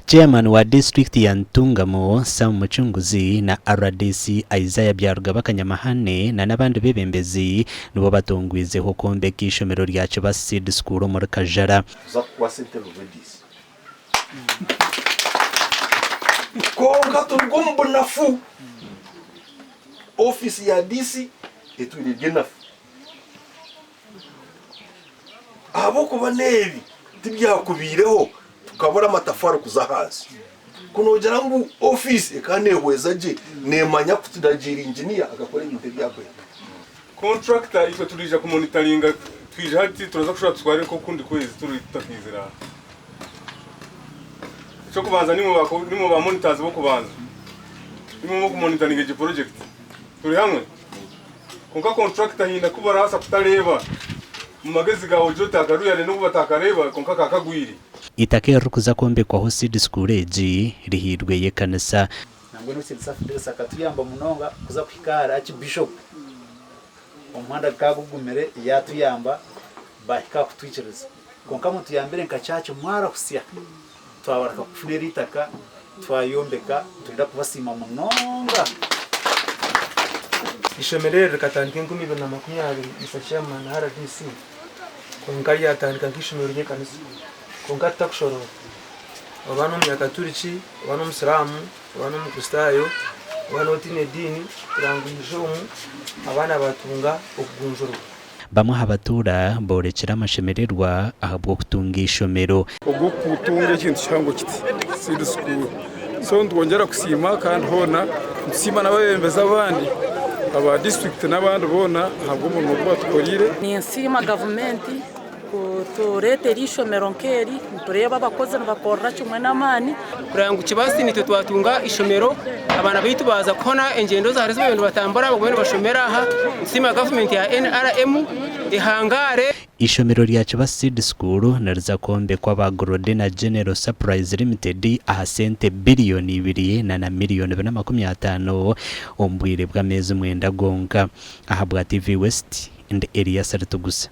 Chairman wa district ya Ntungamo Sam Muchunguzi na RDC Isaiah Byarugaba Kanyamahane na nabandi bebembezi nibo batongwizeho kombe k'ishomero rya Kiba Seed School muri Kajara. Konka turugombo nafu office ya DC etulije nafu abo kuba nebi tibyakubireho tukabura amatafari kuzahazi kunogera ngo office ekane hwezaje nemanya kutudajira engineer agakora ibintu byakwe contractor ifo turija ku monitoringa twije hati turaza kushaka tware ko kundi kwezi turitakizira cyo kubanza ni mu ba monitors bo kubanza mu ku monitoringa je project turi hamwe konka contractor hinda kubara hasa kutareba mu magezi gaho jota karuyane no batakareba konka kakagwiri Itake rukuza kombe kwa ho Seed School eji rihirwe ye kanisa nangwe no sitsafide sakatuyamba munonga kuza kwikara achi bishop omwanda kagugumere yatuyamba bahika kutwichereza konka muntu yambere nkachacho mwara kusia twabaraka kufunera itaka twayombeka turida kubasima munonga ishomerere rikatandika 2020 isachama na RDC konka yatandika kishomero rye kanisa konka takushoro abantu myakaturici abantu musiramu abantu mukristayo abantu otine dini ranguishomu abana batunga okugunjuru bamwe abatura borekera amashemererwa ahabwo kutunga ishomero ubwo kutunga ikintu cyango kiti Seed School so ndwongera kusima kandi hona nsima nabembeza abandi aba district n'abandi bona ntabwo umuntu batkorire ni nsima government kuturete rishomero nkeri tureba abakozi bakora cyumwe n'amani kurangu kibasi nitwe twatunga ishomero abana bitu baza kona engendo za hareze abantu batambara bagwene bashomera aha nsima government ya NRM ihangare ishomero rya Kiba Seed School nariza kombe kwa Bagorode na General Surprise Limited ahasente billioni 2 na miliyoni 250 ombwire bw'amezi mwenda gonka ahabwa TV West and area Saratugusa.